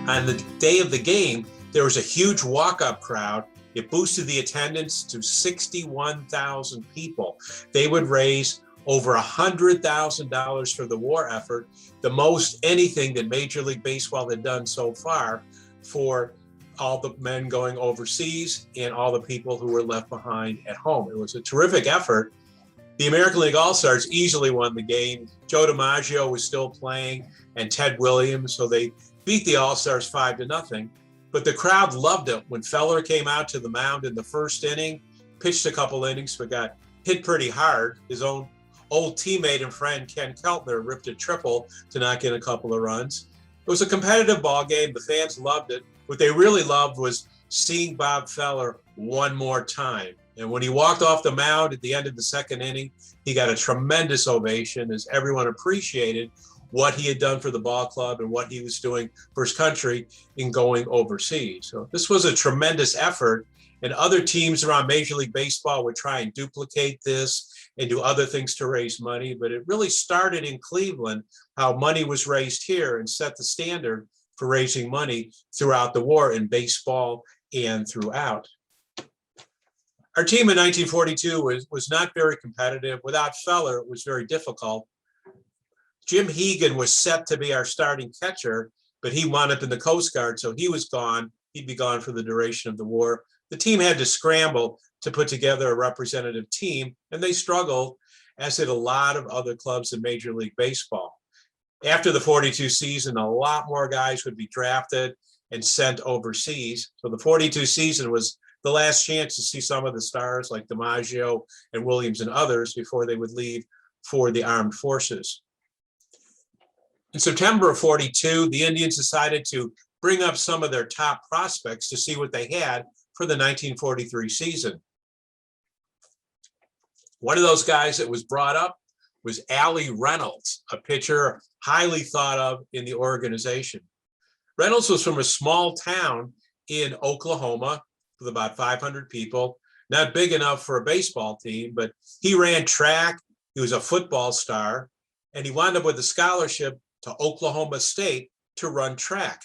On the day of the game, there was a huge walk-up crowd. It boosted the attendance to 61,000 people. They would raise over $100,000 for the war effort, the most anything that Major League Baseball had done so far for all the men going overseas and all the people who were left behind at home. It was a terrific effort. The American League All-Stars easily won the game. Joe DiMaggio was still playing and Ted Williams, so they beat the All-Stars 5-0. But the crowd loved it when Feller came out to the mound in the first inning, pitched a couple innings, but got hit pretty hard. His own old teammate and friend Ken Keltner ripped a triple to knock in a couple of runs. It was a competitive ball game. The fans loved it. What they really loved was seeing Bob Feller one more time. And when he walked off the mound at the end of the second inning, he got a tremendous ovation as everyone appreciated what he had done for the ball club and what he was doing for his country in going overseas. So this was a tremendous effort, and other teams around Major League Baseball would try and duplicate this and do other things to raise money. But it really started in Cleveland, how money was raised here, and set the standard for raising money throughout the war in baseball and throughout. Our team in 1942 was not very competitive. Without Feller, it was very difficult. Jim Hegan was set to be our starting catcher, but he wound up in the Coast Guard, so he was gone. He'd be gone for the duration of the war. The team had to scramble to put together a representative team, and they struggled, as did a lot of other clubs in Major League Baseball. After the 42 season, a lot more guys would be drafted and sent overseas. So the 42 season was the last chance to see some of the stars like DiMaggio and Williams and others before they would leave for the armed forces. In September of 42, the Indians decided to bring up some of their top prospects to see what they had for the 1943 season. One of those guys that was brought up was Allie Reynolds, a pitcher highly thought of in the organization. Reynolds was from a small town in Oklahoma with about 500 people, not big enough for a baseball team, but he ran track, he was a football star, and he wound up with a scholarship to Oklahoma State to run track.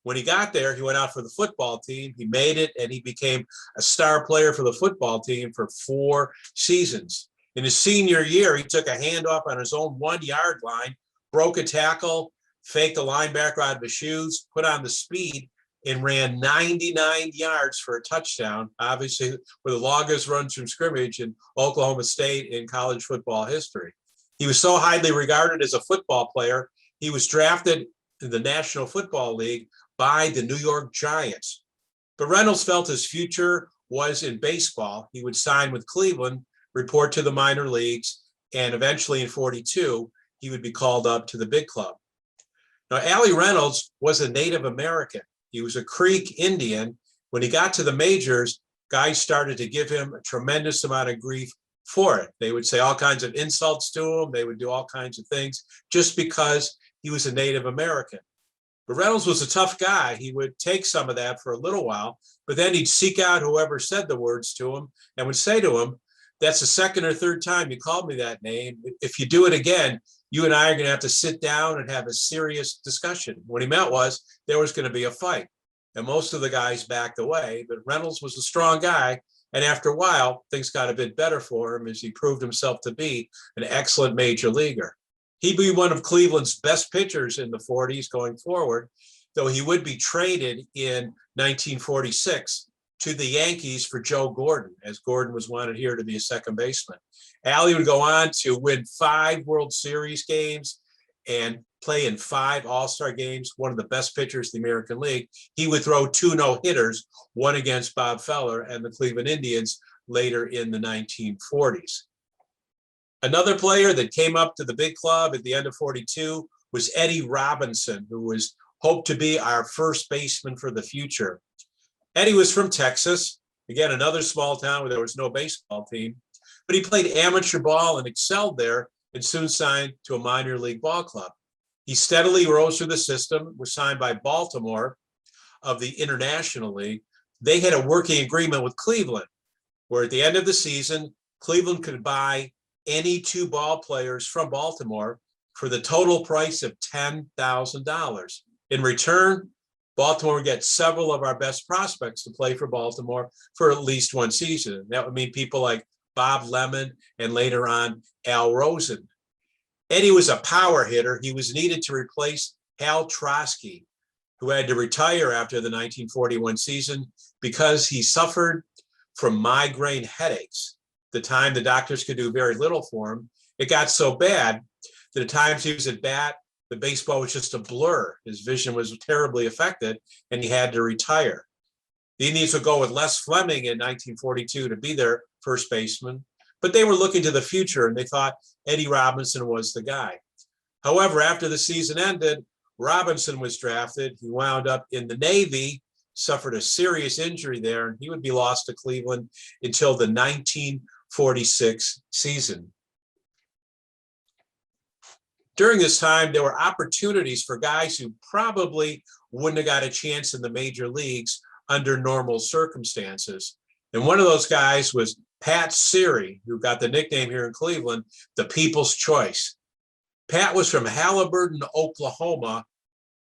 When he got there, he went out for the football team. He made it, and he became a star player for the football team for 4 seasons. In his senior year, he took a handoff on his own 1-yard line, broke a tackle, faked a linebacker out of his shoes, put on the speed, and ran 99 yards for a touchdown, obviously for the longest runs from scrimmage in Oklahoma State in college football history. He was so highly regarded as a football player, he was drafted in the National Football League by the New York Giants. But Reynolds felt his future was in baseball. He would sign with Cleveland, report to the minor leagues, and eventually in 42, he would be called up to the big club. Now, Allie Reynolds was a Native American. He was a Creek Indian. When he got to the majors, guys started to give him a tremendous amount of grief for it. They would say all kinds of insults to him. They would do all kinds of things just because he was a Native American. But Reynolds was a tough guy. He would take some of that for a little while, but then he'd seek out whoever said the words to him and would say to him, "That's the second or third time you called me that name. If you do it again, you and I are going to have to sit down and have a serious discussion." What he meant was there was going to be a fight. And most of the guys backed away, but Reynolds was a strong guy. And after a while, things got a bit better for him as he proved himself to be an excellent major leaguer. He'd be one of Cleveland's best pitchers in the 40s going forward, though he would be traded in 1946 to the Yankees for Joe Gordon, as Gordon was wanted here to be a second baseman. Allie would go on to win 5 World Series games and play in 5 All-Star games, one of the best pitchers in the American League. He would throw 2 no-hitters, one against Bob Feller and the Cleveland Indians later in the 1940s. Another player that came up to the big club at the end of 42 was Eddie Robinson, who was hoped to be our first baseman for the future. Eddie was from Texas, again, another small town where there was no baseball team, but he played amateur ball and excelled there and soon signed to a minor league ball club. He steadily rose through the system, was signed by Baltimore of the International League. They had a working agreement with Cleveland, where at the end of the season, Cleveland could buy any 2 ball players from Baltimore for the total price of $10,000. In return, Baltimore would get several of our best prospects to play for Baltimore for at least one season. That would mean people like Bob Lemon and later on Al Rosen. Eddie was a power hitter. He was needed to replace Hal Trotsky, who had to retire after the 1941 season because he suffered from migraine headaches. The time the doctors could do very little for him. It got so bad that at times he was at bat, the baseball was just a blur. His vision was terribly affected and he had to retire. The Indians would go with Les Fleming in 1942 to be their first baseman, but they were looking to the future and they thought Eddie Robinson was the guy. However, after the season ended, Robinson was drafted. He wound up in the Navy, suffered a serious injury there, and he would be lost to Cleveland until the 1946 season. During this time, there were opportunities for guys who probably wouldn't have got a chance in the major leagues under normal circumstances. And one of those guys was Pat Siri, who got the nickname here in Cleveland, the People's Choice. Pat was from Halliburton, Oklahoma,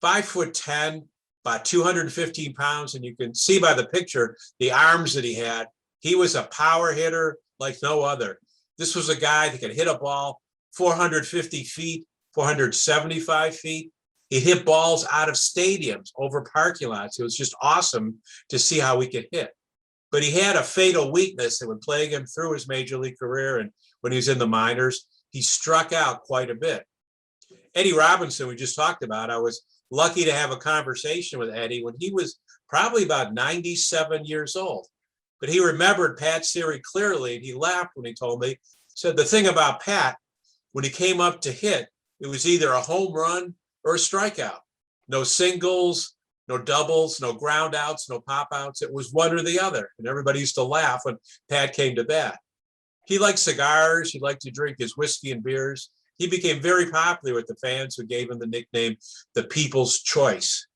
5'10", about 215 pounds. And you can see by the picture, the arms that he had. He was a power hitter like no other. This was a guy that could hit a ball 450 feet, 475 feet. He hit balls out of stadiums, over parking lots. It was just awesome to see how he could hit. But he had a fatal weakness that would plague him through his major league career. And when he was in the minors, he struck out quite a bit. Eddie Robinson, we just talked about, I was lucky to have a conversation with Eddie when he was probably about 97 years old. But he remembered Pat Siri clearly, and he laughed when he told me, said the thing about Pat, when he came up to hit, it was either a home run or a strikeout. No singles, no doubles, no ground outs, no pop outs. It was one or the other. And everybody used to laugh when Pat came to bat. He liked cigars. He liked to drink his whiskey and beers. He became very popular with the fans who gave him the nickname, the People's Choice.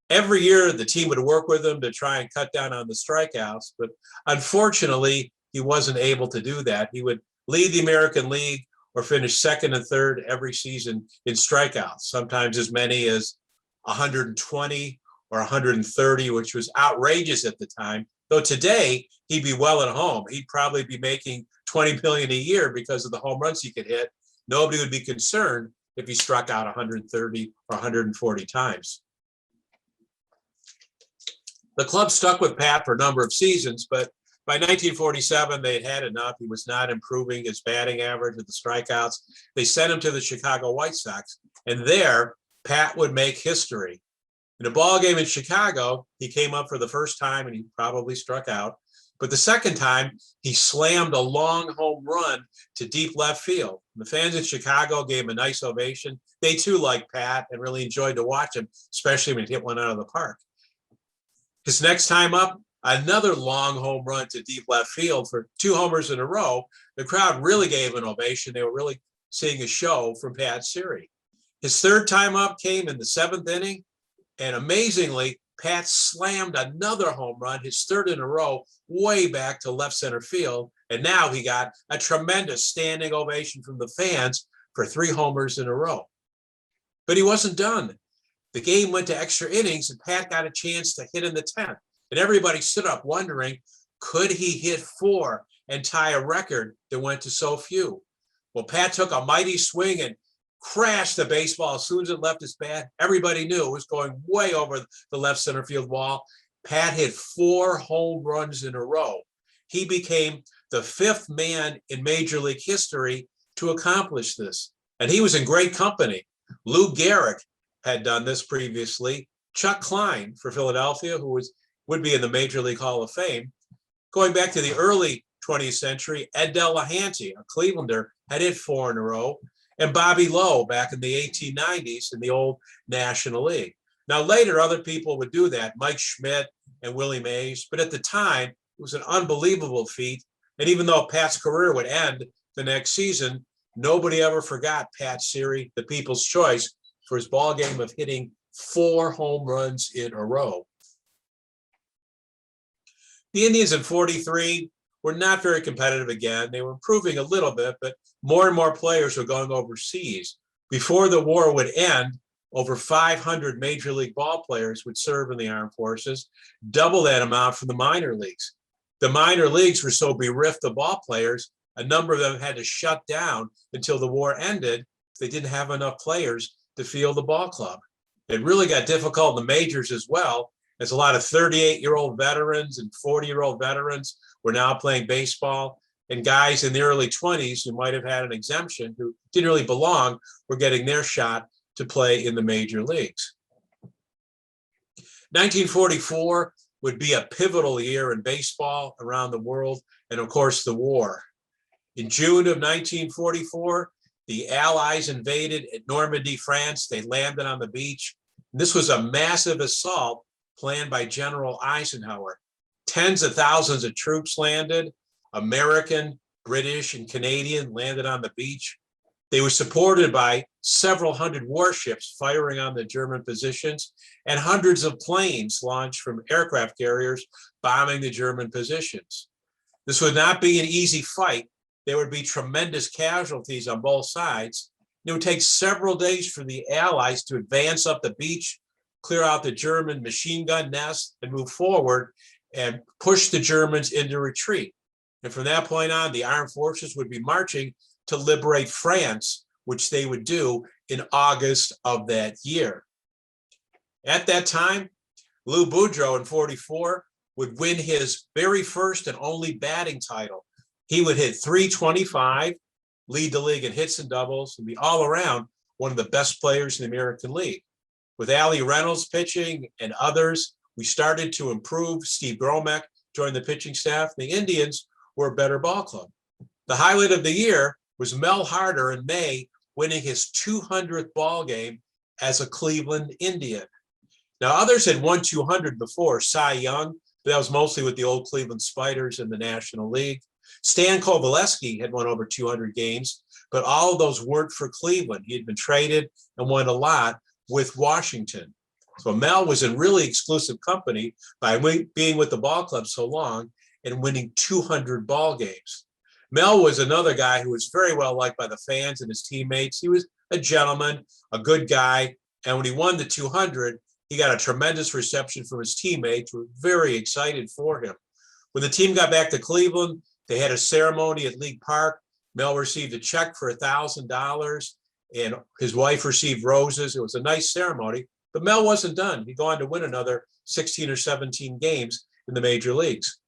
Every year, the team would work with him to try and cut down on the strikeouts. But unfortunately, he wasn't able to do that. He would lead the American League or finish second and third every season in strikeouts, sometimes as many as 120 or 130, which was outrageous at the time. Though today, he'd be well at home. He'd probably be making $20 million a year because of the home runs he could hit. Nobody would be concerned if he struck out 130 or 140 times. The club stuck with Pat for a number of seasons, but by 1947, they had had enough. He was not improving his batting average with the strikeouts. They sent him to the Chicago White Sox, and there, Pat would make history. In a ball game in Chicago, he came up for the first time, and he probably struck out. But the second time, he slammed a long home run to deep left field. The fans in Chicago gave him a nice ovation. They, too, liked Pat and really enjoyed to watch him, especially when he hit one out of the park. His next time up, another long home run to deep left field for 2 homers in a row. The crowd really gave an ovation. They were really seeing a show from Pat Siri. His third time up came in the 7th inning, and amazingly, Pat slammed another home run, his third in a row, way back to left center field. And now he got a tremendous standing ovation from the fans for 3 homers in a row. But he wasn't done. The game went to extra innings, and Pat got a chance to hit in the 10th. And everybody stood up wondering, could he hit 4 and tie a record that went to so few? Well, Pat took a mighty swing and crashed the baseball as soon as it left his bat. Everybody knew it was going way over the left center field wall. Pat hit 4 home runs in a row. He became the 5th man in Major League history to accomplish this. And he was in great company. Lou Gehrig had done this previously. Chuck Klein for Philadelphia, who would be in the Major League Hall of Fame. Going back to the early 20th century, Ed Delahanty, a Clevelander, had hit 4 in a row. And Bobby Lowe back in the 1890s in the old National League. Now later, other people would do that, Mike Schmidt and Willie Mays, but at the time, it was an unbelievable feat. And even though Pat's career would end the next season, nobody ever forgot Pat Siri, the People's Choice, for his ball game of hitting 4 home runs in a row. The Indians in 43 were not very competitive again. They were improving a little bit, but more and more players were going overseas. Before the war would end, over 500 major league ball players would serve in the armed forces, double that amount from the minor leagues. The minor leagues were so bereft of ball players, a number of them had to shut down until the war ended. They didn't have enough players to field the ball club. It really got difficult in the majors as well, as a lot of 38-year-old veterans and 40-year-old veterans were now playing baseball, and guys in the early 20s who might have had an exemption, who didn't really belong, were getting their shot to play in the major leagues. 1944 would be a pivotal year in baseball around the world, and of course the war. In June of 1944, the Allies invaded at Normandy, France. They landed on the beach. This was a massive assault planned by General Eisenhower. Tens of thousands of troops landed. American, British, and Canadian landed on the beach. They were supported by several hundred warships firing on the German positions and hundreds of planes launched from aircraft carriers bombing the German positions. This would not be an easy fight. There would be tremendous casualties on both sides. It would take several days for the Allies to advance up the beach, clear out the German machine gun nest, and move forward and push the Germans into retreat. And from that point on, the armed forces would be marching to liberate France, which they would do in August of that year. At that time, Lou Boudreau in 44 would win his very first and only batting title. He would hit .325, lead the league in hits and doubles, and be all around one of the best players in the American League. With Ali Reynolds pitching and others, we started to improve. Steve Gromek joined the pitching staff. The Indians were a better ball club. The highlight of the year was Mel Harder in May winning his 200th ball game as a Cleveland Indian. Now, others had won 200 before, Cy Young, but that was mostly with the old Cleveland Spiders in the National League. Stan Kovaleski had won over 200 games, but all of those weren't for Cleveland. He had been traded and won a lot with Washington. So Mel was in really exclusive company by being with the ball club so long and winning 200 ball games. Mel was another guy who was very well liked by the fans and his teammates. He was a gentleman, a good guy. And when he won the 200, he got a tremendous reception from his teammates who were very excited for him. When the team got back to Cleveland, they had a ceremony at League Park. Mel received a check for $1,000 and his wife received roses. It was a nice ceremony, but Mel wasn't done. He'd go on to win another 16 or 17 games in the major leagues.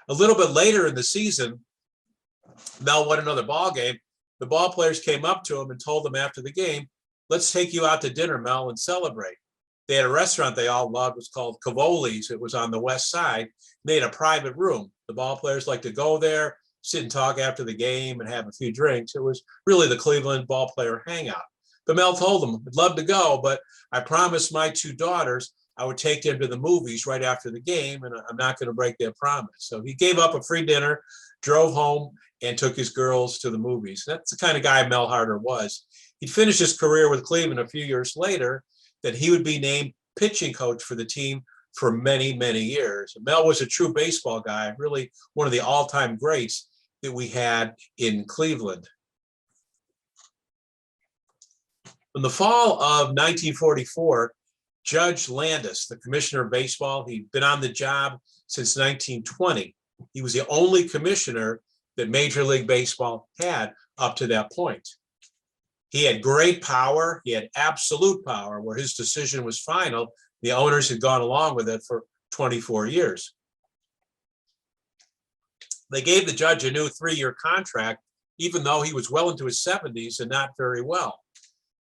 A little bit later in the season, Mel won another ball game. The ball players came up to him and told him after the game, "Let's take you out to dinner, Mel, and celebrate." They had a restaurant they all loved. It was called Cavoli's. It was on the west side. They had a private room. The ball players liked to go there, sit and talk after the game and have a few drinks. It was really the Cleveland ball player hangout. But Mel told them, "I'd love to go, but I promised my two daughters I would take them to the movies right after the game, and I'm not going to break their promise." So he gave up a free dinner, drove home, and took his girls to the movies. That's the kind of guy Mel Harder was. He'd finished his career with Cleveland a few years later, that he would be named pitching coach for the team for many, many years. Mel was a true baseball guy, really one of the all-time greats that we had in Cleveland. In the fall of 1944, Judge Landis, the commissioner of baseball, he'd been on the job since 1920. He was the only commissioner that Major League Baseball had up to that point. He had great power. He had absolute power where his decision was final. The owners had gone along with it for 24 years. They gave the judge a new 3-year contract, even though he was well into his 70s and not very well.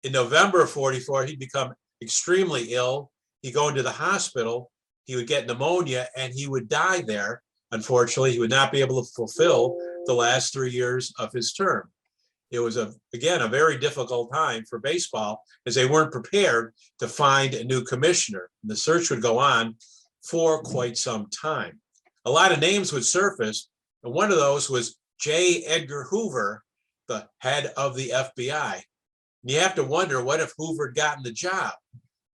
In November of 44, he'd become extremely ill. He'd go into the hospital. He would get pneumonia and he would die there. Unfortunately, he would not be able to fulfill the last 3 years of his term. It was, again, a very difficult time for baseball as they weren't prepared to find a new commissioner. The search would go on for quite some time. A lot of names would surface, and one of those was J. Edgar Hoover, the head of the FBI. And you have to wonder, what if Hoover had gotten the job?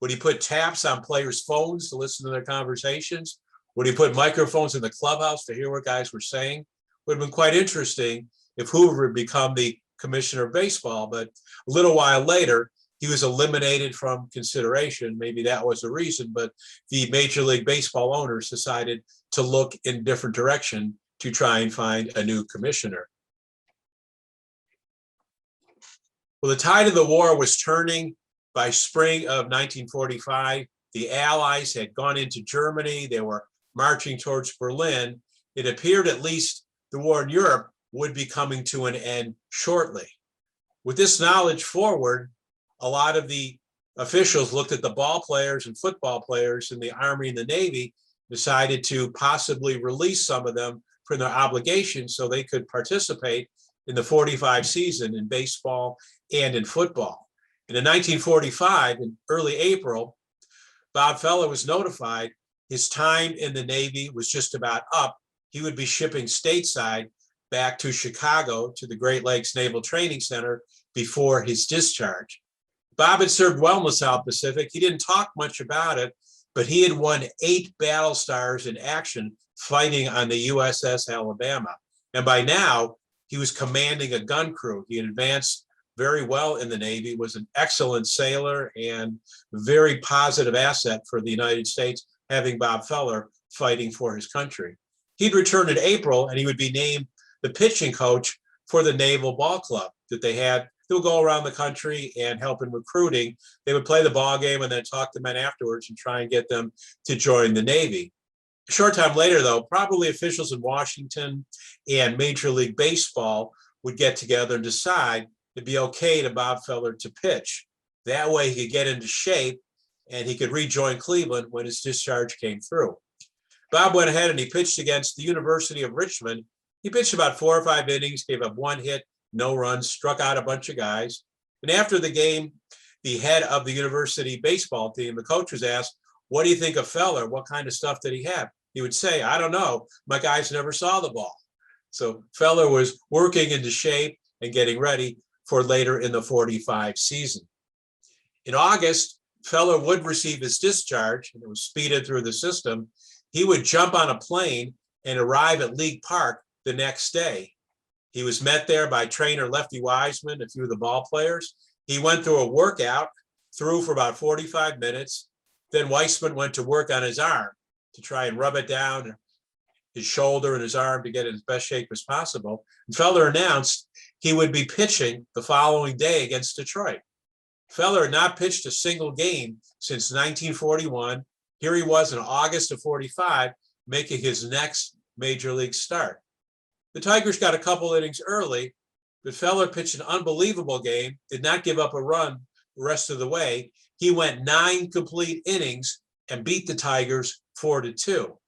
Would he put taps on players' phones to listen to their conversations? Would he put microphones in the clubhouse to hear what guys were saying? It would have been quite interesting if Hoover had become the commissioner of baseball, but a little while later, he was eliminated from consideration. Maybe that was the reason, but the Major League Baseball owners decided to look in a different direction to try and find a new commissioner. Well, the tide of the war was turning by spring of 1945. The Allies had gone into Germany. They were marching towards Berlin. It appeared at least the war in Europe would be coming to an end shortly. With this knowledge forward, a lot of the officials looked at the ball players and football players in the Army and the Navy, decided to possibly release some of them from their obligations so they could participate in the 45 season in baseball and in football. And in 1945, in early April, Bob Feller was notified his time in the Navy was just about up. He would be shipping stateside back to Chicago to the Great Lakes Naval Training Center before his discharge. Bob had served well in the South Pacific. He didn't talk much about it, but he had won 8 battle stars in action fighting on the USS Alabama. And by now, he was commanding a gun crew. He had advanced very well in the Navy, was an excellent sailor and very positive asset for the United States, having Bob Feller fighting for his country. He'd return in April, and he would be named the pitching coach for the Naval Ball Club that they had. They would go around the country and help in recruiting. They would play the ball game and then talk to men afterwards and try and get them to join the Navy. A short time later, though, probably officials in Washington and Major League Baseball would get together and decide it'd be okay to Bob Feller to pitch. That way he could get into shape and he could rejoin Cleveland when his discharge came through. Bob went ahead and he pitched against the University of Richmond. He pitched about 4 or 5 innings, gave up 1 hit, no runs, struck out a bunch of guys. And after the game, the head of the university baseball team, the coach, was asked, "What do you think of Feller? What kind of stuff did he have?" He would say, "I don't know. My guys never saw the ball." So Feller was working into shape and getting ready for later in the 45 season. In August, Feller would receive his discharge, and it was speeded through the system. He would jump on a plane and arrive at League Park the next day. He was met there by trainer Lefty Wiseman, a few of the ball players. He went through a workout, threw for about 45 minutes. Then Wiseman went to work on his arm to try and rub it down, his shoulder and his arm, to get in as best shape as possible. And Feller announced he would be pitching the following day against Detroit. Feller had not pitched a single game since 1941. Here he was in August of 45, making his next major league start. The Tigers got a couple innings early, but Feller pitched an unbelievable game, did not give up a run the rest of the way. He went 9 complete innings and beat the Tigers 4-2.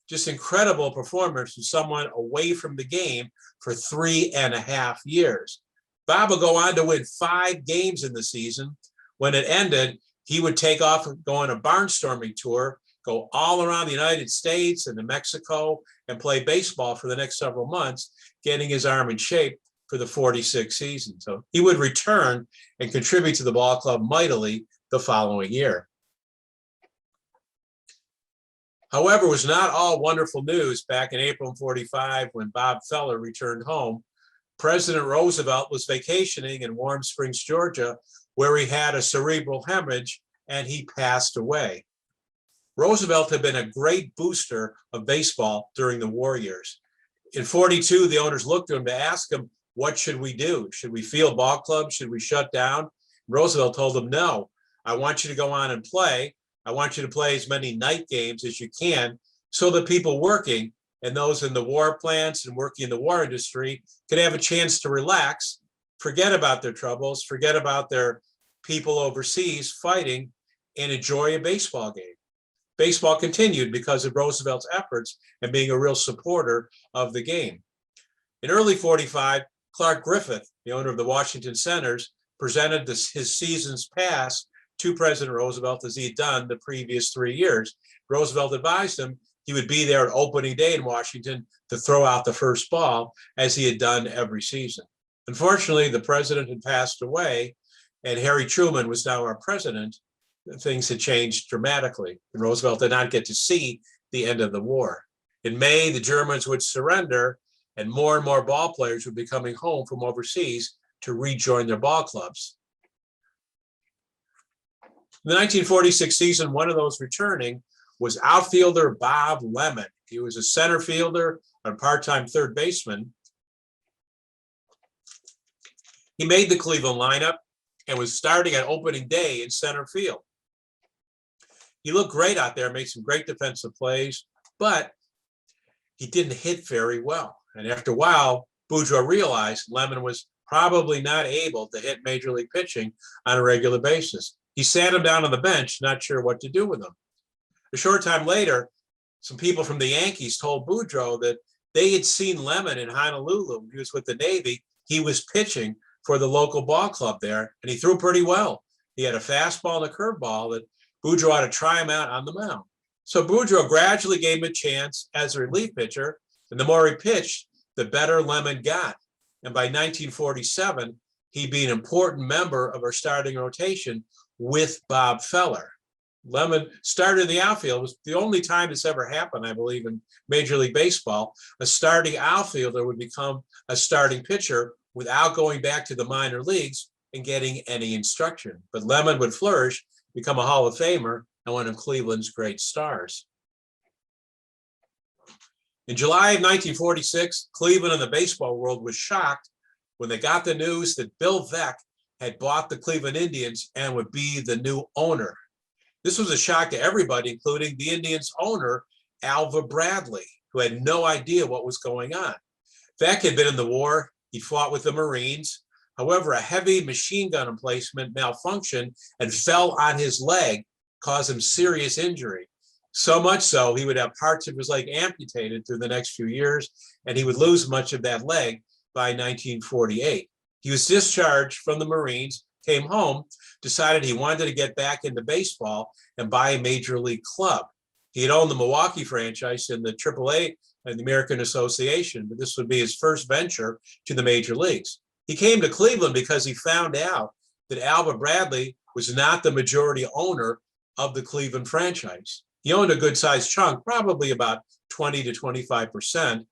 Just incredible performance from someone away from the game for 3.5 years. Bob would go on to win 5 games in the season. When it ended, he would take off and go on a barnstorming tour, go all around the United States and to Mexico and play baseball for the next several months, getting his arm in shape for the 46 season. So he would return and contribute to the ball club mightily the following year. However, it was not all wonderful news back in April of 45 when Bob Feller returned home. President Roosevelt was vacationing in Warm Springs, Georgia, where he had a cerebral hemorrhage and he passed away. Roosevelt had been a great booster of baseball during the war years. In 42, the owners looked to him to ask him, what should we do? Should we field ball clubs? Should we shut down? Roosevelt told them, no, I want you to go on and play. I want you to play as many night games as you can so that people working and those in the war plants and working in the war industry could have a chance to relax, forget about their troubles, forget about their people overseas fighting, and enjoy a baseball game. Baseball continued because of Roosevelt's efforts and being a real supporter of the game. In early 45, Clark Griffith, the owner of the Washington Senators, presented his season's pass to President Roosevelt as he had done the previous 3 years. Roosevelt advised him he would be there at opening day in Washington to throw out the first ball, as he had done every season. Unfortunately, the president had passed away, and Harry Truman was now our president. Things had changed dramatically, and Roosevelt did not get to see the end of the war. In May, the Germans would surrender, and more ball players would be coming home from overseas to rejoin their ball clubs. In the 1946 season, one of those returning was outfielder Bob Lemon. He was a center fielder and part-time third baseman. He made the Cleveland lineup and was starting at opening day in center field. He looked great out there, made some great defensive plays, but he didn't hit very well. And after a while, Boudreau realized Lemon was probably not able to hit major league pitching on a regular basis. He sat him down on the bench, not sure what to do with him. A short time later, some people from the Yankees told Boudreau that they had seen Lemon in Honolulu when he was with the Navy. He was pitching for the local ball club there, and he threw pretty well. He had a fastball and a curveball that Boudreau ought to try him out on the mound. So Boudreau gradually gave him a chance as a relief pitcher, and the more he pitched, the better Lemon got. And by 1947, he'd be an important member of our starting rotation with Bob Feller. Lemon started in the outfield. It was the only time this ever happened, I believe, in Major League Baseball. A starting outfielder would become a starting pitcher without going back to the minor leagues and getting any instruction. But Lemon would flourish, become a Hall of Famer, and one of Cleveland's great stars. In July of 1946, Cleveland and the baseball world was shocked when they got the news that Bill Veeck had bought the Cleveland Indians and would be the new owner. This was a shock to everybody, including the Indians' owner, Alva Bradley, who had no idea what was going on. Veeck had been in the war. He fought with the Marines. However, a heavy machine gun emplacement malfunctioned and fell on his leg, caused him serious injury. So much so, he would have parts of his leg amputated through the next few years, and he would lose much of that leg by 1948. He was discharged from the Marines, came home, decided he wanted to get back into baseball and buy a major league club. He had owned the Milwaukee franchise in the AAA and the American Association, but this would be his first venture to the major leagues. He came to Cleveland because he found out that Alva Bradley was not the majority owner of the Cleveland franchise. He owned a good-sized chunk, probably about 20 to 25%,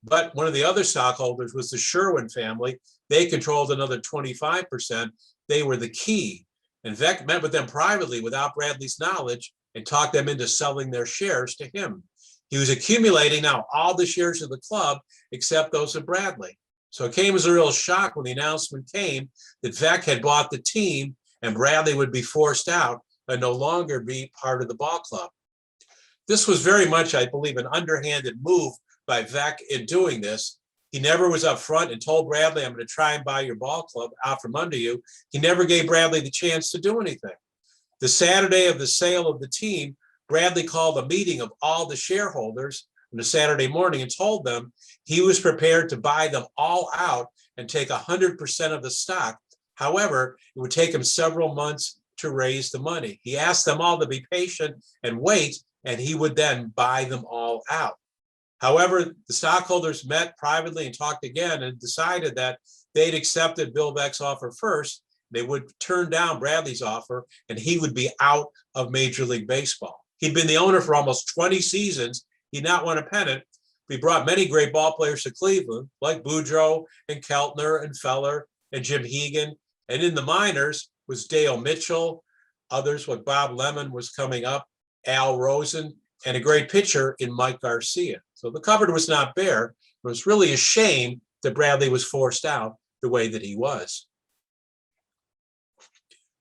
but one of the other stockholders was the Sherwin family. They controlled another 25%. They were the key. And Veeck met with them privately without Bradley's knowledge and talked them into selling their shares to him. He was accumulating now all the shares of the club except those of Bradley. So it came as a real shock when the announcement came that Veeck had bought the team and Bradley would be forced out and no longer be part of the ball club. This was very much, I believe, an underhanded move by Veeck in doing this. He never was up front and told Bradley, I'm going to try and buy your ball club out from under you. He never gave Bradley the chance to do anything. The Saturday of the sale of the team, Bradley called a meeting of all the shareholders on a Saturday morning and told them he was prepared to buy them all out and take 100% of the stock. However, it would take him several months to raise the money. He asked them all to be patient and wait, and he would then buy them all out. However, the stockholders met privately and talked again and decided that they'd accepted Bill Veeck's offer first. They would turn down Bradley's offer, and he would be out of Major League Baseball. He'd been the owner for almost 20 seasons. He'd not won a pennant. He brought many great ball players to Cleveland, like Boudreau and Keltner and Feller and Jim Hegan. And in the minors was Dale Mitchell, others like Bob Lemon was coming up, Al Rosen, and a great pitcher in Mike Garcia. So the cupboard was not bare. It was really a shame that Bradley was forced out the way that he was.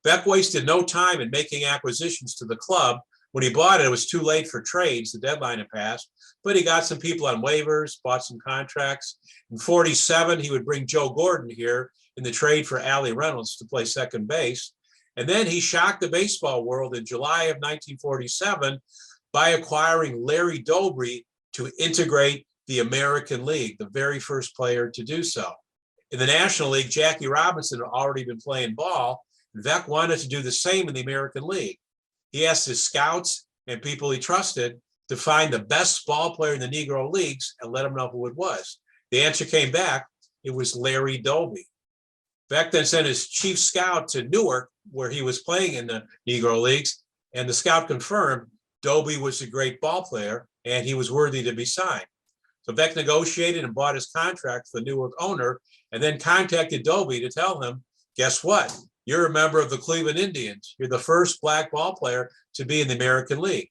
Veeck wasted no time in making acquisitions to the club. When he bought it, it was too late for trades. The deadline had passed, but he got some people on waivers, bought some contracts. In 47, he would bring Joe Gordon here in the trade for Allie Reynolds to play second base. And then he shocked the baseball world in July of 1947 by acquiring Larry Doby to integrate the American League, the very first player to do so. In the National League, Jackie Robinson had already been playing ball. Veeck wanted to do the same in the American League. He asked his scouts and people he trusted to find the best ball player in the Negro Leagues and let him know who it was. The answer came back. It was Larry Doby. Veeck then sent his chief scout to Newark, where he was playing in the Negro Leagues, and the scout confirmed Doby was a great ball player and he was worthy to be signed. So Veeck negotiated and bought his contract for the Newark owner and then contacted Doby to tell him, guess what? You're a member of the Cleveland Indians. You're the first black ball player to be in the American League.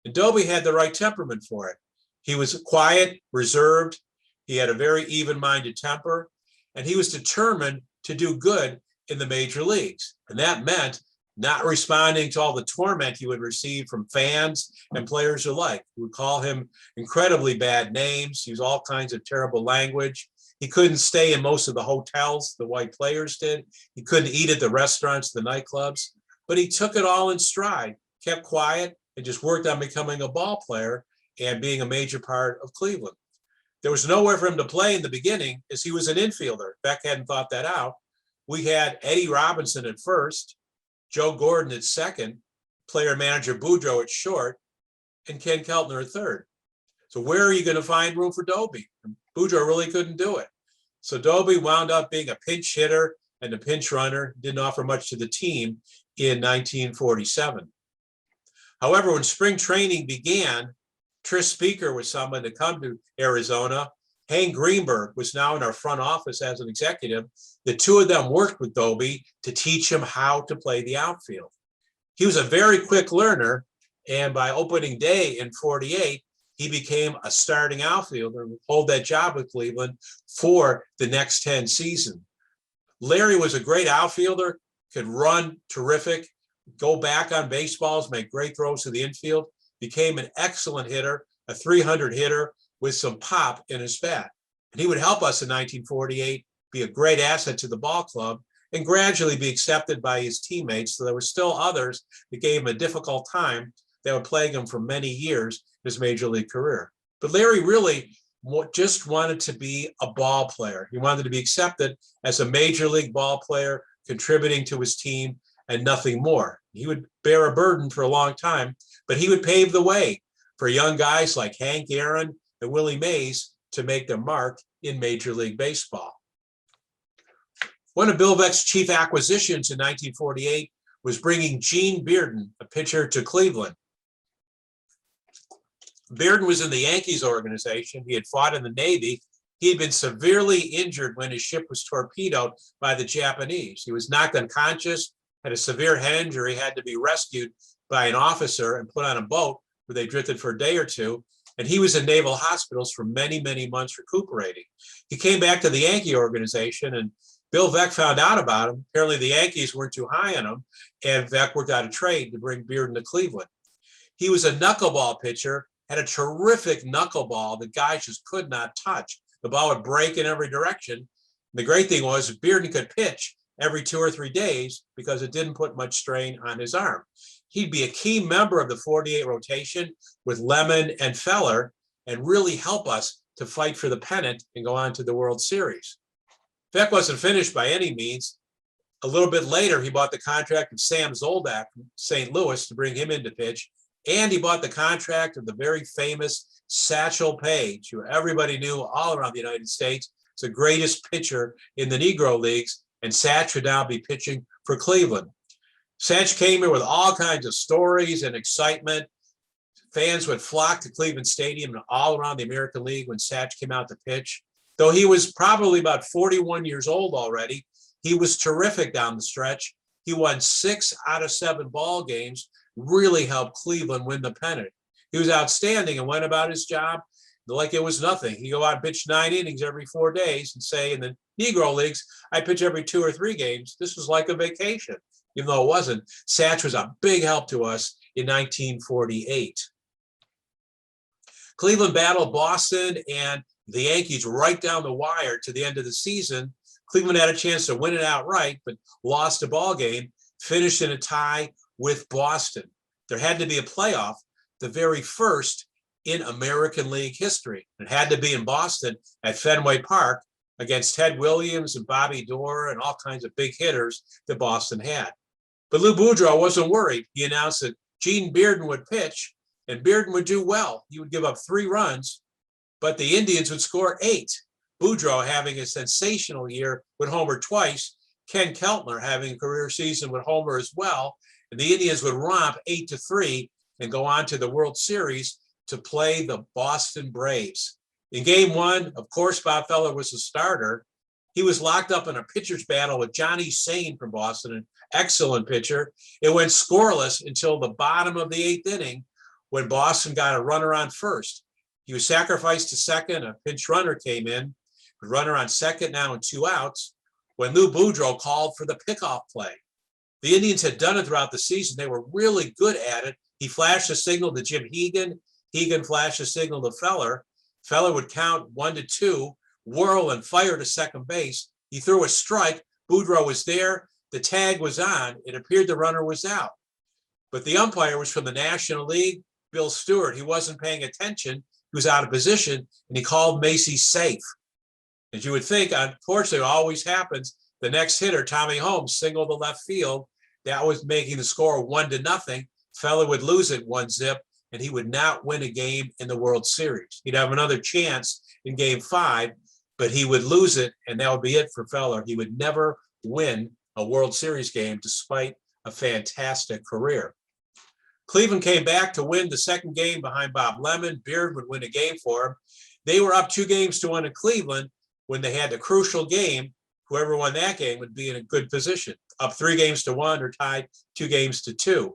And Doby had the right temperament for it. He was quiet, reserved. He had a very even-minded temper, and he was determined to do good in the major leagues. And that meant not responding to all the torment he would receive from fans and players alike, who would call him incredibly bad names, use all kinds of terrible language. He couldn't stay in most of the hotels the white players did. He couldn't eat at the restaurants, the nightclubs, but he took it all in stride, kept quiet, and just worked on becoming a ball player and being a major part of Cleveland. There was nowhere for him to play in the beginning as he was an infielder. Beck hadn't thought that out. We had Eddie Robinson at first, Joe Gordon at second, player manager Boudreaux at short, and Ken Keltner at third. So where are you going to find room for Doby? Boudreaux really couldn't do it. So Doby wound up being a pinch hitter and a pinch runner, didn't offer much to the team in 1947. However, when spring training began, Tris Speaker was summoned to come to Arizona. Hank Greenberg was now in our front office as an executive. The two of them worked with Doby to teach him how to play the outfield. He was a very quick learner, and by opening day in 48, he became a starting outfielder and would hold that job with Cleveland for the next 10 seasons. Larry was a great outfielder, could run terrific, go back on baseballs, make great throws to the infield, became an excellent hitter, a 300 hitter with some pop in his bat. And he would help us in 1948 be a great asset to the ball club and gradually be accepted by his teammates. So there were still others that gave him a difficult time that would plague him for many years in his major league career. But Larry really just wanted to be a ball player. He wanted to be accepted as a major league ball player, contributing to his team and nothing more. He would bear a burden for a long time, but he would pave the way for young guys like Hank Aaron and Willie Mays to make their mark in Major League Baseball. One of Bill Veeck's chief acquisitions in 1948 was bringing Gene Bearden, a pitcher, to Cleveland. Bearden was in the Yankees organization. He had fought in the Navy. He had been severely injured when his ship was torpedoed by the Japanese. He was knocked unconscious, had a severe head injury, had to be rescued by an officer and put on a boat where they drifted for a day or two. And he was in naval hospitals for many, many months recuperating. He came back to the Yankee organization, and Bill Veeck found out about him. Apparently the Yankees weren't too high on him, and Veeck worked out a trade to bring Bearden to Cleveland. He was a knuckleball pitcher, had a terrific knuckleball that guys just could not touch. The ball would break in every direction. The great thing was Bearden could pitch every 2 or 3 days because it didn't put much strain on his arm. He'd be a key member of the 48 rotation with Lemon and Feller and really help us to fight for the pennant and go on to the World Series. Veeck wasn't finished by any means. A little bit later, he bought the contract of Sam Zoldak from St. Louis to bring him in to pitch. And he bought the contract of the very famous Satchel Page, who everybody knew all around the United States. It's the greatest pitcher in the Negro Leagues, and Satch would now be pitching for Cleveland. Satch came here with all kinds of stories and excitement. Fans would flock to Cleveland Stadium and all around the American League when Satch came out to pitch. Though he was probably about 41 years old already, he was terrific down the stretch. He won 6 out of 7 ball games, really helped Cleveland win the pennant. He was outstanding and went about his job like it was nothing. He'd go out and pitch 9 innings every 4 days and say, in the Negro Leagues, I pitch every 2 or 3 games. This was like a vacation, even though it wasn't. Satch was a big help to us in 1948. Cleveland battled Boston and the Yankees right down the wire to the end of the season. Cleveland had a chance to win it outright, but lost a ball game, finished in a tie with Boston. There had to be a playoff, the very first in American League history. It had to be in Boston at Fenway Park against Ted Williams and Bobby Doerr and all kinds of big hitters that Boston had. But Lou Boudreaux wasn't worried. He announced that Gene Bearden would pitch and Bearden would do well. He would give up 3 runs, but the Indians would score 8. Boudreaux having a sensational year with homer twice, Ken Keltner having a career season with homer as well, and the Indians would romp 8-3 and go on to the World Series to play the Boston Braves. In game 1, of course, Bob Feller was the starter. He was locked up in a pitcher's battle with Johnny Sain from Boston, an excellent pitcher. It went scoreless until the bottom of the 8th inning when Boston got a runner on first. He was sacrificed to second. A pinch runner came in. The runner on second now and 2 outs when Lou Boudreau called for the pickoff play. The Indians had done it throughout the season. They were really good at it. He flashed a signal to Jim Hegan. Hegan flashed a signal to Feller. Feller would count 1-2, whirl and fire to second base. He threw a strike. Boudreau was there. The tag was on. It appeared the runner was out. But the umpire was from the National League, Bill Stewart. He wasn't paying attention. He was out of position, and he called Macy safe. As you would think, unfortunately, it always happens. The next hitter, Tommy Holmes, singled to left field. That was making the score 1-0. Feller would lose it 1-0, and he would not win a game in the World Series. He'd have another chance in Game 5, but he would lose it, and that would be it for Feller. He would never win a World Series game despite a fantastic career. Cleveland came back to win the second game behind Bob Lemon. Beard would win a game for him. They were up 2-1 in Cleveland when they had the crucial game. Whoever won that game would be in a good position. Up 3-1 or tied 2-2.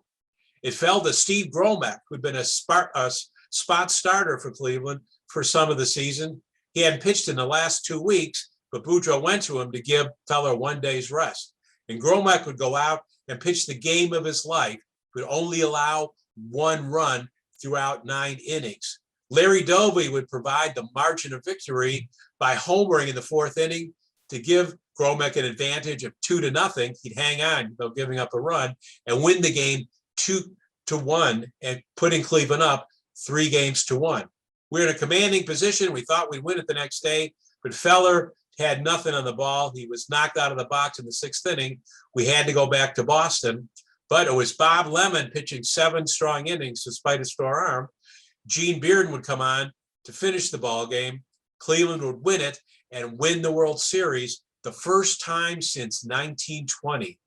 It fell to Steve Gromek, who'd been a spot starter for Cleveland for some of the season. He hadn't pitched in the last 2 weeks, but Boudreau went to him to give Feller 1 day's rest. And Gromek would go out and pitch the game of his life, would only allow 1 run throughout 9 innings. Larry Doby would provide the margin of victory by homering in the 4th inning to give Gromek an advantage of 2-0. He'd hang on without giving up a run and win the game 2-1 and putting Cleveland up 3-1. We're in a commanding position. We thought we'd win it the next day, but Feller had nothing on the ball. He was knocked out of the box in the 6th inning. We had to go back to Boston, but it was Bob Lemon pitching 7 strong innings despite a sore arm. Gene Bearden would come on to finish the ball game. Cleveland would win it and win the World Series the first time since 1920.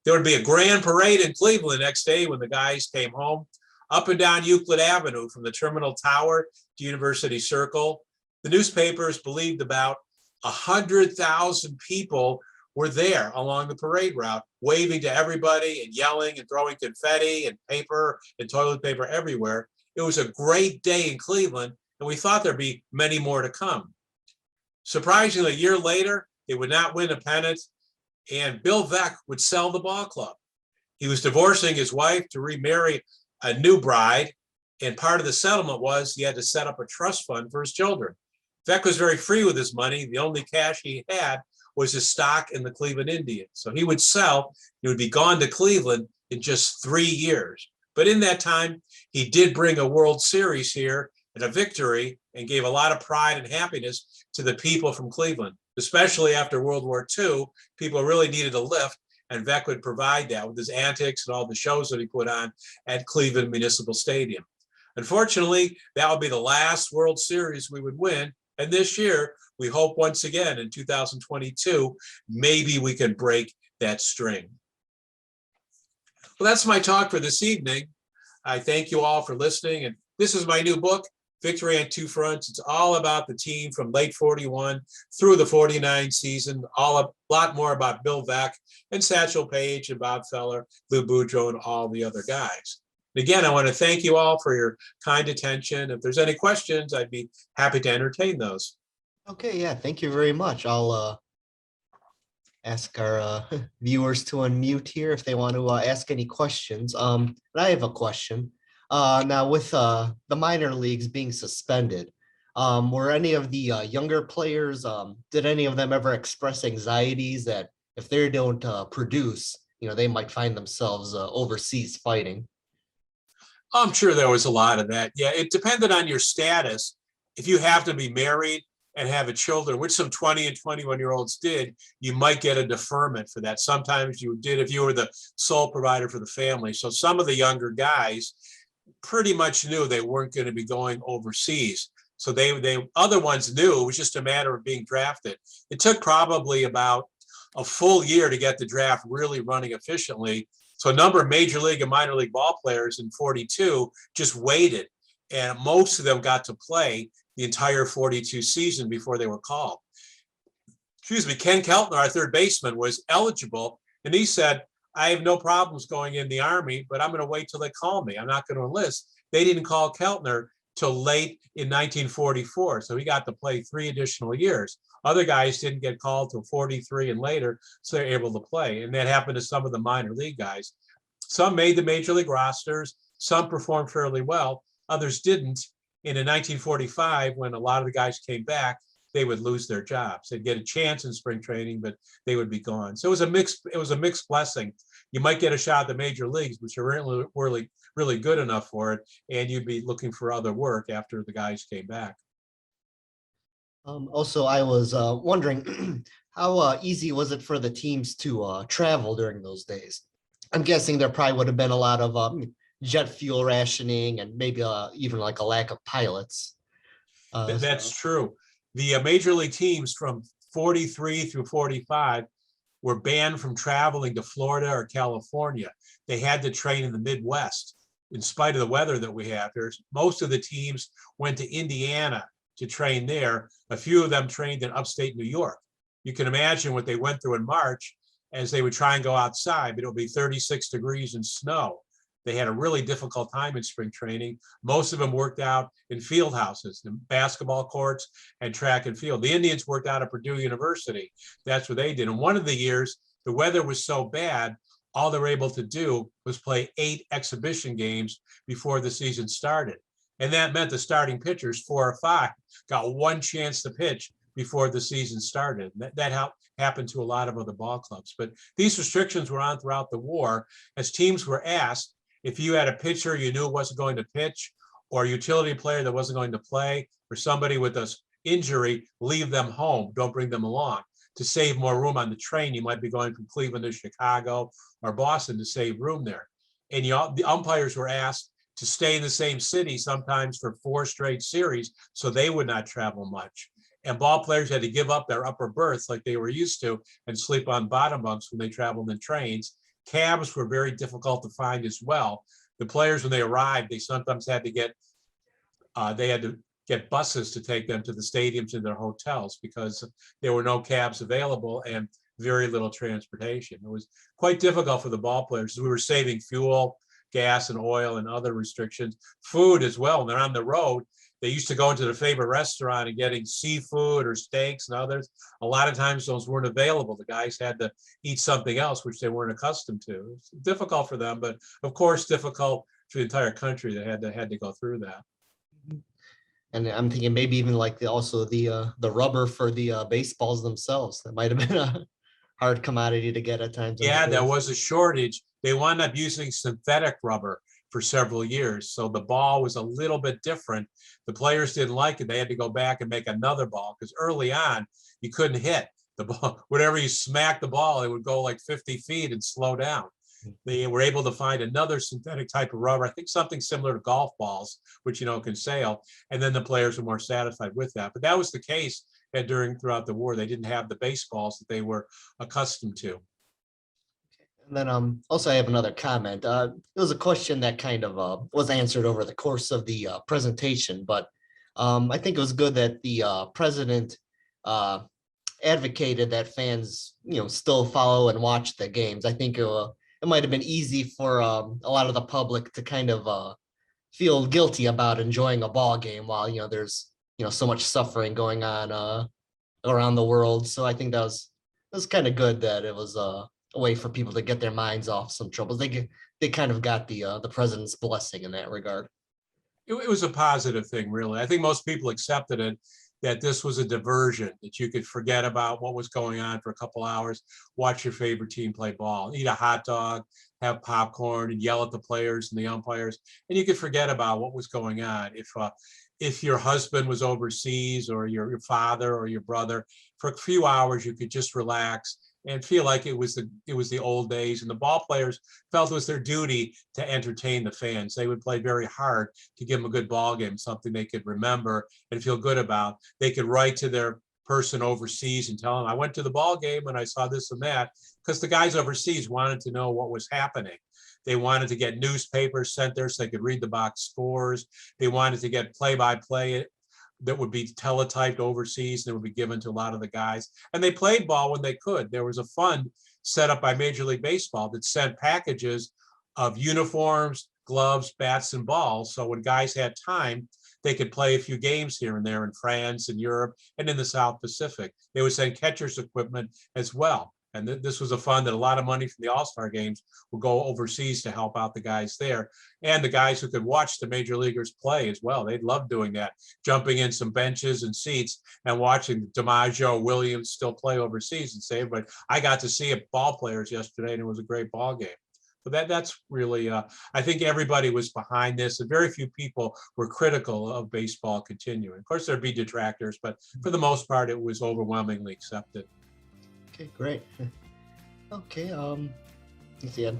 There would be a grand parade in Cleveland the next day when the guys came home. Up and down Euclid Avenue from the Terminal Tower to University Circle. The newspapers believed about 100,000 people were there along the parade route, waving to everybody and yelling and throwing confetti and paper and toilet paper everywhere. It was a great day in Cleveland, and we thought there'd be many more to come. Surprisingly, a year later, they would not win a pennant, and Bill Veeck would sell the ball club. He was divorcing his wife to remarry a new bride, and part of the settlement was he had to set up a trust fund for his children. Veeck was very free with his money. The only cash he had was his stock in the Cleveland Indians. So he would sell, he would be gone to Cleveland in just 3 years. But in that time, he did bring a World Series here and a victory and gave a lot of pride and happiness to the people from Cleveland, especially after World War II. People really needed a lift, and Veeck would provide that with his antics and all the shows that he put on at Cleveland Municipal Stadium. Unfortunately, that would be the last World Series we would win. And this year, we hope once again in 2022, maybe we can break that string. Well, that's my talk for this evening. I thank you all for listening. And this is my new book, Victory on Two Fronts. It's all about the team from late 41 through the 49 season, a lot more about Bill Veeck and Satchel Page and Bob Feller, Lou Boudreau, and all the other guys. And again, I want to thank you all for your kind attention. If there's any questions, I'd be happy to entertain those. Okay, yeah, thank you very much. I'll ask our viewers to unmute here if they want to ask any questions. And I have a question. Now, with the minor leagues being suspended, were any of the younger players, did any of them ever express anxieties that if they don't produce, they might find themselves overseas fighting? I'm sure there was a lot of that. Yeah, it depended on your status. If you have to be married and have a children, which some 20 and 21-year-olds did, you might get a deferment for that. Sometimes you did if you were the sole provider for the family. So some of the younger guys pretty much knew they weren't going to be going overseas. So they other ones knew. It was just a matter of being drafted. It took probably about a full year to get the draft really running efficiently. So a number of major league and minor league ball players in 42 just waited, and most of them got to play the entire 42 season before they were called. excuse me, Ken Keltner, our third baseman, was eligible. And he said, I have no problems going in the Army, but I'm going to wait till they call me. I'm not going to enlist. They didn't call Keltner till late in 1944. So he got to play 3 additional years. Other guys didn't get called till 43 and later, so they're able to play. And that happened to some of the minor league guys. Some made the major league rosters. Some performed fairly well. Others didn't. And in 1945, when a lot of the guys came back, they would lose their jobs. They'd get a chance in spring training, but they would be gone. So it was a mixed blessing. You might get a shot at the major leagues, but you weren't really good enough for it, and you'd be looking for other work after the guys came back. Also, I was wondering how easy was it for the teams to travel during those days? I'm guessing there probably would have been a lot of jet fuel rationing and maybe even like a lack of pilots. That's true. The major league teams from 43 through 45 were banned from traveling to Florida or California. They had to train in the Midwest. In spite of the weather that we have here, most of the teams went to Indiana to train there. A few of them trained in upstate New York. You can imagine what they went through in March as they would try and go outside, but it'll be 36 degrees and snow. They had a really difficult time in spring training. Most of them worked out in field houses, in basketball courts and track and field. The Indians worked out at Purdue University. That's what they did. And one of the years, the weather was so bad, all they were able to do was play 8 exhibition games before the season started. And that meant the starting pitchers, 4 or 5, got one chance to pitch before the season started. That happened to a lot of other ball clubs. But these restrictions were on throughout the war as teams were asked, if you had a pitcher you knew wasn't going to pitch, or a utility player that wasn't going to play, or somebody with an injury, leave them home, don't bring them along. To save more room on the train, you might be going from Cleveland to Chicago or Boston to save room there. And the umpires were asked to stay in the same city, sometimes for 4 straight series, so they would not travel much. And ball players had to give up their upper berths like they were used to and sleep on bottom bunks when they traveled in trains. Cabs were very difficult to find as well. The players, when they arrived, they sometimes had to get buses to take them to the stadiums and their hotels because there were no cabs available and very little transportation. It was quite difficult for the ball players. We were saving fuel, gas and oil and other restrictions. Food as well. When they're on the road, they used to go into their favorite restaurant and getting seafood or steaks and others. A lot of times those weren't available. The guys had to eat something else, which they weren't accustomed to. It's difficult for them, but of course difficult for the entire country that had to go through that. And I'm thinking maybe even like the rubber for the baseballs themselves. That might have been a hard commodity to get at times. Yeah, there was a shortage. They wound up using synthetic rubber for several years. So the ball was a little bit different. The players didn't like it. They had to go back and make another ball because early on you couldn't hit the ball. Whenever you smacked the ball, it would go like 50 feet and slow down. They were able to find another synthetic type of rubber, I think something similar to golf balls, which, can sail. And then the players were more satisfied with that. But that was the case throughout the war. They didn't have the baseballs that they were accustomed to. And then also I have another comment. It was a question that kind of was answered over the course of the presentation, but I think it was good that the president advocated that fans, still follow and watch the games. I think it might have been easy for a lot of the public to kind of feel guilty about enjoying a ball game while there's so much suffering going on around the world. So I think that was kind of good that it was a way for people to get their minds off some troubles. They kind of got the president's blessing in that regard. It was a positive thing, really. I think most people accepted it, that this was a diversion, that you could forget about what was going on for a couple hours, watch your favorite team play ball, eat a hot dog, have popcorn, and yell at the players and the umpires, and you could forget about what was going on. If your husband was overseas, or your father or your brother, for a few hours you could just relax and feel like it was the old days. And the ball players felt it was their duty to entertain the fans. They would play very hard to give them a good ball game, something they could remember and feel good about. They could write to their person overseas and tell them, I went to the ball game and I saw this and that, because the guys overseas wanted to know what was happening. They wanted to get newspapers sent there so they could read the box scores. They wanted to get play-by-play that would be teletyped overseas and it would be given to a lot of the guys. And they played ball when they could. There was a fund set up by Major League Baseball that sent packages of uniforms, gloves, bats, and balls. So when guys had time, they could play a few games here and there in France and Europe and in the South Pacific. They would send catcher's equipment as well. And this was a fund that a lot of money from the All-Star games would go overseas to help out the guys there. And the guys who could watch the major leaguers play as well. They'd love doing that, jumping in some benches and seats and watching DiMaggio, Williams still play overseas and say, but I got to see ball players yesterday and it was a great ball game. But that's really, I think everybody was behind this, and very few people were critical of baseball continuing. Of course, there'd be detractors, but for the most part, it was overwhelmingly accepted. Okay, great. Okay, let's see. I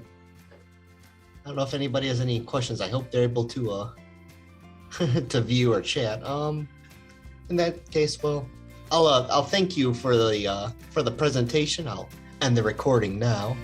don't know if anybody has any questions. I hope they're able to to view or chat. In that case, well, I'll thank you for the presentation. I'll end the recording now.